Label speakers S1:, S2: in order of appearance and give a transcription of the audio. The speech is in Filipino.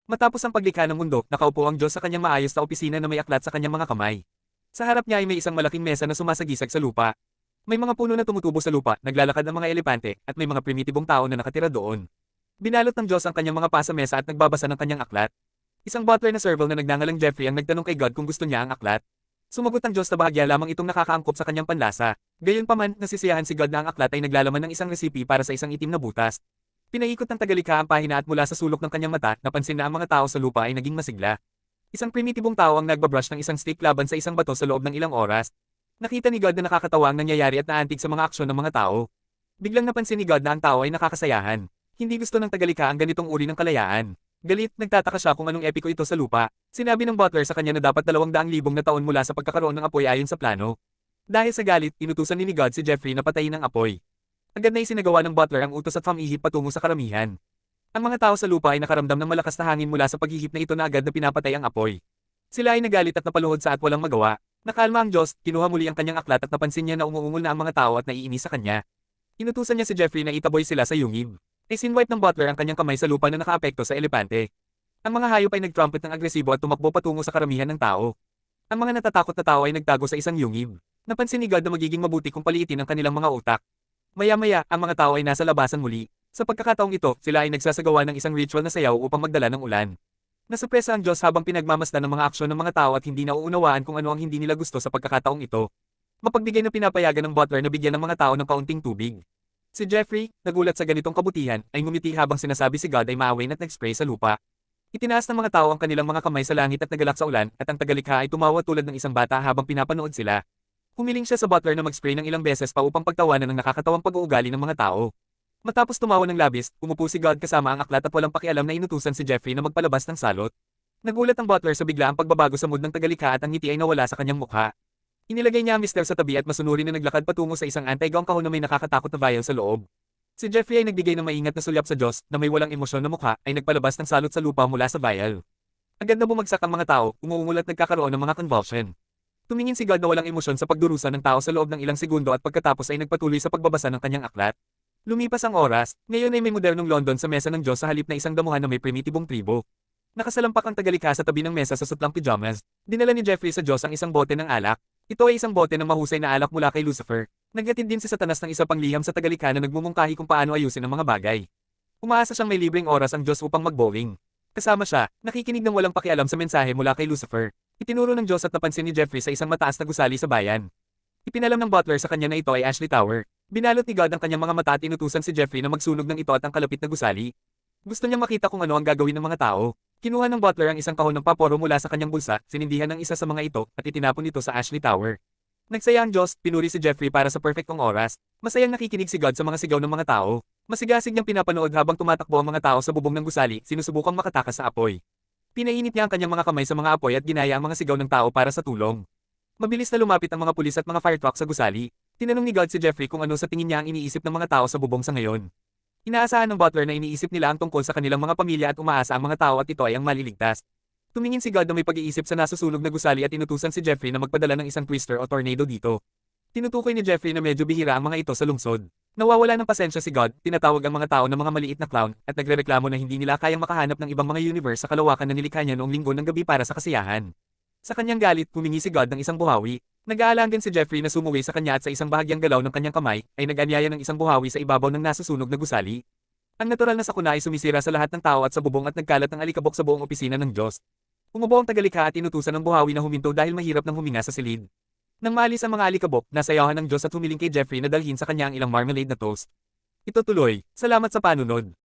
S1: Matapos ang paglikha ng mundo, nakaupo ang Diyos sa kanyang maayos na opisina na may aklat sa kanyang mga kamay. Sa harap niya ay may isang malaking mesa na sumasagisag sa lupa. May mga puno na tumutubo sa lupa, naglalakad ng mga elepante, at may mga primitibong tao na nakatira doon. Binalot ng Diyos ang kanyang mga paa sa mesa at nagbabasa ng kanyang aklat. Isang butler na serval na nagngangalang Jeffrey ang nagtanong kay God kung gusto niya ang aklat. Sumagot ang Diyos na bahagya lamang itong nakakaangkop sa kanyang panlasa. Gayunpaman, nasisiyahan si God na ang aklat ay naglalaman ng isang resipi para sa isang itim na butas. Pinaikot ng tagalikha ang pahina at mula sa sulok ng kanyang mata, napansin na ang mga tao sa lupa ay naging masigla. Isang primitibong tao ang nagbabrush ng isang stick laban sa isang bato sa loob ng ilang oras. Nakita ni God na nakakatawa ang nangyayari at naantig sa mga aksyon ng mga tao. Biglang napansin ni God na ang tao ay nakakasayahan. Hindi gusto ng tagalikha ang ganitong uri ng kalayaan. Galit, nagtataka siya kung anong epiko ito sa lupa. Sinabi ng butler sa kanya na dapat 200,000 na taon mula sa pagkakaroon ng apoy ayon sa plano. Dahil sa galit, inutusan ni God si Jeffrey na patayin ang apoy. Agad na isinagawa ng butler ang utos at pamihip patungo sa karamihan. Ang mga tao sa lupa ay nakaramdam ng malakas na hangin mula sa paghihip na ito na agad na pinapatay ang apoy. Sila ay nagalit at napaluhod sa at walang magawa. Nakalma ang Diyos, kinuha muli ang kanyang aklat at napansin niya na umuungol na ang mga tao at naiinis sa kanya. Inutusan niya si Jeffrey na itaboy sila sa yungib. Isinwipe ng butler ang kanyang kamay sa lupa na nakaapekto sa elepante. Ang mga hayop ay nagtrumpet ng agresibo at tumakbo patungo sa karamihan ng tao. Ang mga natatakot na tao ay nagtago sa isang yungib. Napansin ni God na magiging mabuti kung paliitin ang kanilang mga utak. Maya-maya, ang mga tao ay nasa labasan muli. Sa pagkakataong ito, sila ay nagsasagawa ng isang ritual na sayaw upang magdala ng ulan. Nasupresa ang Diyos habang pinagmamasdan ng mga aksyon ng mga tao at hindi nauunawaan kung ano ang hindi nila gusto sa pagkakataong ito. Mapagbigay na pinapayagan ng butler na bigyan ng mga tao ng kaunting tubig. Si Jeffrey, nagulat sa ganitong kabutihan, ay ngumiti habang sinasabi si God ay maaway at nag-spray sa lupa. Itinaas ng mga tao ang kanilang mga kamay sa langit at nagalak sa ulan, at ang tagalikha ay tumawa tulad ng isang bata habang pinapanood sila. Humiling siya sa butler na mag-spray ng ilang beses pa upang pagtawanan ng nakakatawang pag-uugali ng mga tao. Matapos tumawa ng labis, umupo si God kasama ang aklat at walang pakialam na inutusan si Jeffrey na magpalabas ng salot. Nagulat ang butler sa biglaang pagbabago sa mood ng tagalikha at ang ngiti ay nawala sa kanyang mukha. Inilagay niya ang mister sa tabi at masunuri na naglakad patungo sa isang anti-gong kahon na may nakakatakot na vial sa loob. Si Jeffrey ay nagbigay ng maingat na sulyap sa Diyos, na may walang emosyon na mukha, ay nagpalabas ng salot sa lupa mula sa vial. Agad na bumagsak ang mga tao, umuungol at nagkakaroon ng mga convulsion. Tumingin si God na walang emosyon sa pagdurusa ng tao sa loob ng ilang segundo at pagkatapos ay nagpatuloy sa pagbabasa ng kanyang aklat. Lumipas ang oras, ngayon ay may modernong London sa mesa ng Diyos sa halip na isang damuhan na may primitibong tribo. Nakasalampak ang tagalikha sa tabi ng mesa sa sutlang pijamas. Dinala ni Jeffrey sa Diyos ang isang bote ng alak. Ito ay isang bote ng mahusay na alak mula kay Lucifer. Naghatid din si Satanas ng isa pang liham sa tagalikha na nagmumungkahi kung paano ayusin ang mga bagay. Umaasa siyang may libreng oras ang Diyos upang mag-bowling. Kasama siya, nakikinig ng walang pakialam sa mensahe mula kay Lucifer. Itinuro ng Diyos at napansin ni Jeffrey sa isang mataas na gusali sa bayan. Ipinalam ng butler sa kanya na ito ay Ashley Tower. Binalot ni God ang kanyang mga mata at inutusan si Jeffrey na magsunog ng ito at ang kalapit na gusali. Gusto niyang makita kung ano ang gagawin ng mga tao. Kinuha ng butler ang isang kahon ng paporo mula sa kanyang bulsa, sinindihan ng isa sa mga ito, at itinapon ito sa Ashley Tower. Nagsaya ang Diyos, pinuri si Jeffrey para sa perfectong oras. Masayang nakikinig si God sa mga sigaw ng mga tao. Masigasig niyang pinapanood habang tumatakbo ang mga tao sa bubong ng gusali, sinusubukang makatakas sa apoy. Pinainit niya ang kanyang mga kamay sa mga apoy at ginaya ang mga sigaw ng tao para sa tulong. Mabilis na lumapit ang mga pulis at mga fire truck sa gusali. Tinanong ni God si Jeffrey kung ano sa tingin niya ang iniisip ng mga tao sa bubong sa ngayon. Inaasahan ng butler na iniisip nila ang tungkol sa kanilang mga pamilya at umaasa ang mga tao at ito ay ang maliligtas. Tumingin si God na may pag-iisip sa nasusunog na gusali at inutusan si Jeffrey na magpadala ng isang twister o tornado dito. Tinutukoy ni Jeffrey na medyo bihira ang mga ito sa lungsod. Nawawala ng pasensya si God, tinatawag ang mga tao na mga maliit na clown, at nagrereklamo na hindi nila kayang makahanap ng ibang mga universe sa kalawakan na nilikha niya noong linggo ng gabi para sa kasiyahan. Sa kanyang galit, humingi si God ng isang buhawi. Nag-aalangan si Jeffrey na sumuwi sa kanya at sa isang bahagyang galaw ng kanyang kamay, ay nag-anyaya ng isang buhawi sa ibabaw ng nasusunog na gusali. Ang natural na sakuna ay sumisira sa lahat ng tao at sa bubong at nagkalat ng alikabok sa buong opisina ng Diyos. Umubo ang tagalikha at inutusan ng buhawi na huminto dahil mahirap ng huminga sa silid. Nang maalis ang mga alikabok, nasayahan ng Diyos at humiling kay Jeffrey na dalhin sa kanya ang ilang marmalade na toast. Ito tuloy, salamat sa panunod.